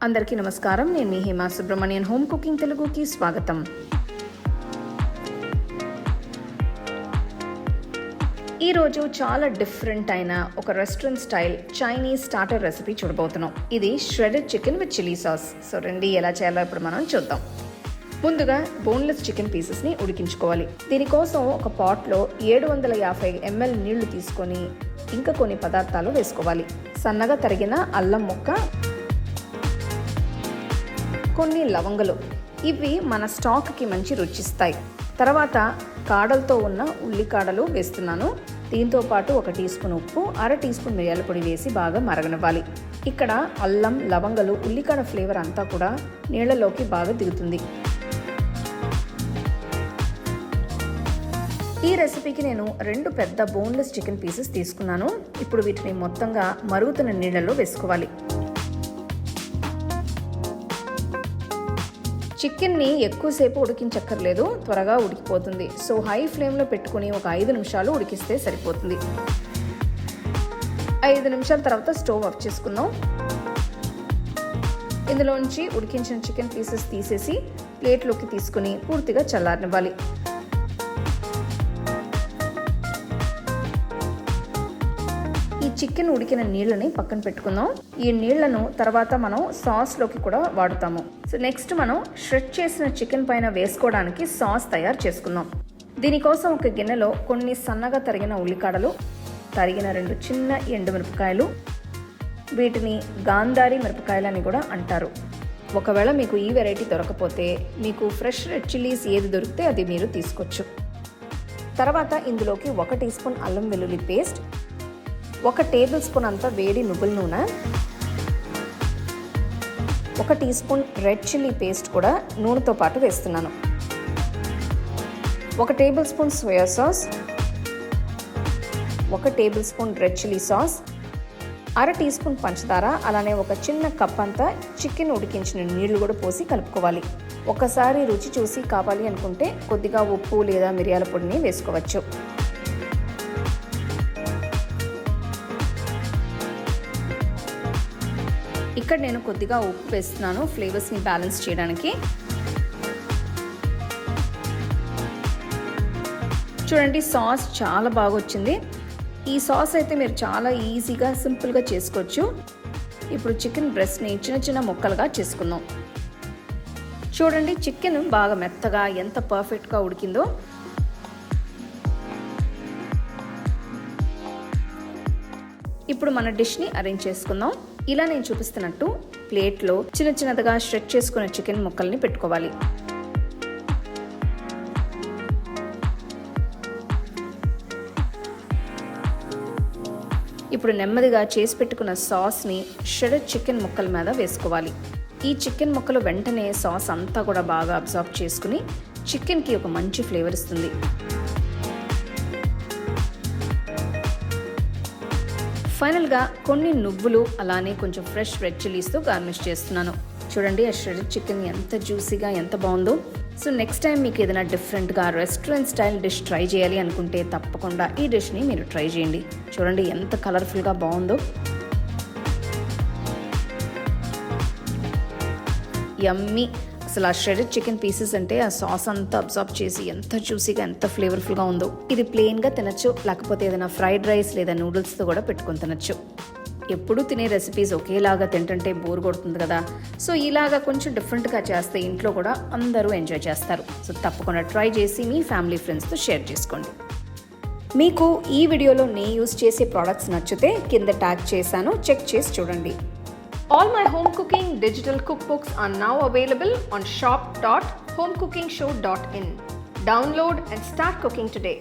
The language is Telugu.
అందరికీ నమస్కారం. నేను మీ హేమా సుబ్రమణియన్. హోమ్ కుకింగ్ తెలుగుకి స్వాగతం. ఈరోజు చాలా డిఫరెంట్ అయిన ఒక restaurant style Chinese starter recipe చూడబోతున్నాం. ఇది shredded chicken with chilli sauce. So రండి, ఎలా చేయాలో ఇప్పుడు మనం చూద్దాం. ముందుగా బోన్లెస్ చికెన్ పీసెస్ని ఉడికించుకోవాలి. దీనికోసం ఒక పాట్లో 750 ml నీళ్లు తీసుకొని ఇంకా కొన్ని పదార్థాలు వేసుకోవాలి. సన్నగా తరిగిన అల్లం ముక్క, కొన్ని లవంగలు, ఇవి మన స్టాక్కి మంచి రుచిస్తాయి. తర్వాత కాడలతో ఉన్న ఉల్లికాడలు వేస్తున్నాను. దీంతో పాటు 1 టీ స్పూన్ ఉప్పు, 1/2 టీ స్పూన్ మిరియాల పొడి వేసి బాగా మరగనివ్వాలి. ఇక్కడ అల్లం, లవంగలు, ఉల్లికాడ ఫ్లేవర్ అంతా కూడా నీళ్లలోకి బాగా దిగుతుంది. ఈ రెసిపీకి నేను 2 పెద్ద బోన్లెస్ చికెన్ పీసెస్ తీసుకున్నాను. ఇప్పుడు వీటిని మొత్తంగా మరుగుతున్న నీళ్లలో వేసుకోవాలి. చికెన్ని ఎక్కువసేపు ఉడికించక్కర్లేదు, త్వరగా ఉడికిపోతుంది. సో హై ఫ్లేమ్లో పెట్టుకుని ఒక 5 నిమిషాలు ఉడికిస్తే సరిపోతుంది. 5 నిమిషాల తర్వాత స్టవ్ ఆఫ్ చేసుకుందాం. ఇందులోంచి ఉడికించిన చికెన్ పీసెస్ తీసేసి ప్లేట్లోకి తీసుకుని పూర్తిగా చల్లారనివ్వాలి. ఈ చికెన్ ఉడికిన నీళ్ళని పక్కన పెట్టుకుందాం. ఈ నీళ్లను తర్వాత మనం సాస్లోకి కూడా వాడుతాము. సో నెక్స్ట్ మనం ష్రెడ్ చేసిన చికెన్ పైన వేసుకోవడానికి సాస్ తయారు చేసుకుందాం. దీనికోసం ఒక గిన్నెలో కొన్ని సన్నగా తరిగిన ఉల్లికాడలు, తరిగిన 2 చిన్న ఎండుమిరపకాయలు, వీటిని గాంధారి మిరపకాయలని కూడా అంటారు. ఒకవేళ మీకు ఈ వెరైటీ దొరకపోతే మీకు ఫ్రెష్ రెడ్ చిల్లీస్ ఏది దొరికితే అది మీరు తీసుకోవచ్చు. తర్వాత ఇందులోకి 1 టీ స్పూన్ అల్లం వెల్లుల్లి పేస్ట్, 1 టేబుల్ స్పూన్ అంత వేడి నువ్వుల నూనె, 1 teaspoon red chilli paste కూడా నూనెతో పాటు వేస్తున్నాను, 1 tablespoon soya sauce, 1 tablespoon red chilli sauce, 1/2 teaspoon పంచదార, అలానే 1 చిన్న కప్ అంతా చికెన్ ఉడికించిన నీళ్లు కూడా పోసి కలుపుకోవాలి. ఒకసారి రుచి చూసి కావాలి అనుకుంటే కొద్దిగా ఉప్పు లేదా మిరియాల పొడిని వేసుకోవచ్చు. ఇక్కడ నేను కొద్దిగా ఉప్పు వేస్తున్నాను ఫ్లేవర్స్ని బ్యాలెన్స్ చేయడానికి. చూడండి, సాస్ చాలా బాగా వచ్చింది. ఈ సాస్ అయితే మీరు చాలా ఈజీగా సింపుల్గా చేసుకోవచ్చు. ఇప్పుడు చికెన్ బ్రెస్ట్ని చిన్న చిన్న ముక్కలుగా చేసుకుందాం. చూడండి, చికెన్ బాగా మెత్తగా ఎంత పర్ఫెక్ట్గా ఉడికిందో. ఇప్పుడు మన డిష్ని అరేంజ్ చేసుకుందాం. ఇలా నేను చూపిస్తున్నట్టు ప్లేట్లో చిన్న చిన్నదిగా స్ట్రెచ్ చేసుకున్న చికెన్ ముక్కల్ని పెట్టుకోవాలి. ఇప్పుడు నెమ్మదిగా చేసి పెట్టుకున్న సాస్ని షెడెడ్ చికెన్ ముక్కల మీద వేసుకోవాలి. ఈ చికెన్ ముక్కలు వెంటనే సాస్ అంతా కూడా బాగా అబ్జార్బ్ చేసుకుని చికెన్కి ఒక మంచి ఫ్లేవర్ ఇస్తుంది. ఫైనల్గా కొన్ని నువ్వులు, అలానే కొంచెం ఫ్రెష్ రెడ్ చిల్లీస్తో గార్నిష్ చేస్తున్నాను. చూడండి, ఆ ష్రెడెడ్ చికెన్ ఎంత జ్యూసీగా ఎంత బాగుందో. సో నెక్స్ట్ టైం మీకు ఏదైనా డిఫరెంట్గా రెస్టారెంట్ స్టైల్ డిష్ ట్రై చేయాలి అనుకుంటే తప్పకుండా ఈ డిష్ని మీరు ట్రై చేయండి. చూడండి ఎంత కలర్ఫుల్గా బాగుందో. యమ్మీ. అసలు ఆ ష్రెడెడ్ చికెన్ పీసెస్ అంటే ఆ సాస్ అంతా అబ్జార్బ్ చేసి ఎంత జ్యూసీగా ఎంత ఫ్లేవర్ఫుల్గా ఉందో. ఇది ప్లెయిన్గా తినచ్చు, లేకపోతే ఏదైనా ఫ్రైడ్ రైస్ లేదా నూడిల్స్తో కూడా పెట్టుకొని తినచ్చు. ఎప్పుడు తినే రెసిపీస్ ఒకేలాగా తింటుంటే బోర్ కొడుతుంది కదా. సో ఇలాగా కొంచెం డిఫరెంట్గా చేస్తే ఇంట్లో కూడా అందరూ ఎంజాయ్ చేస్తారు. సో తప్పకుండా ట్రై చేసి మీ ఫ్యామిలీ ఫ్రెండ్స్తో షేర్ చేసుకోండి. మీకు ఈ వీడియోలో నేను యూజ్ చేసే ప్రోడక్ట్స్ నచ్చితే కింద ట్యాగ్ చేశాను, చెక్ చేసి చూడండి. All my home cooking digital cookbooks are now available on shop.homecookingshow.in. Download and start cooking today.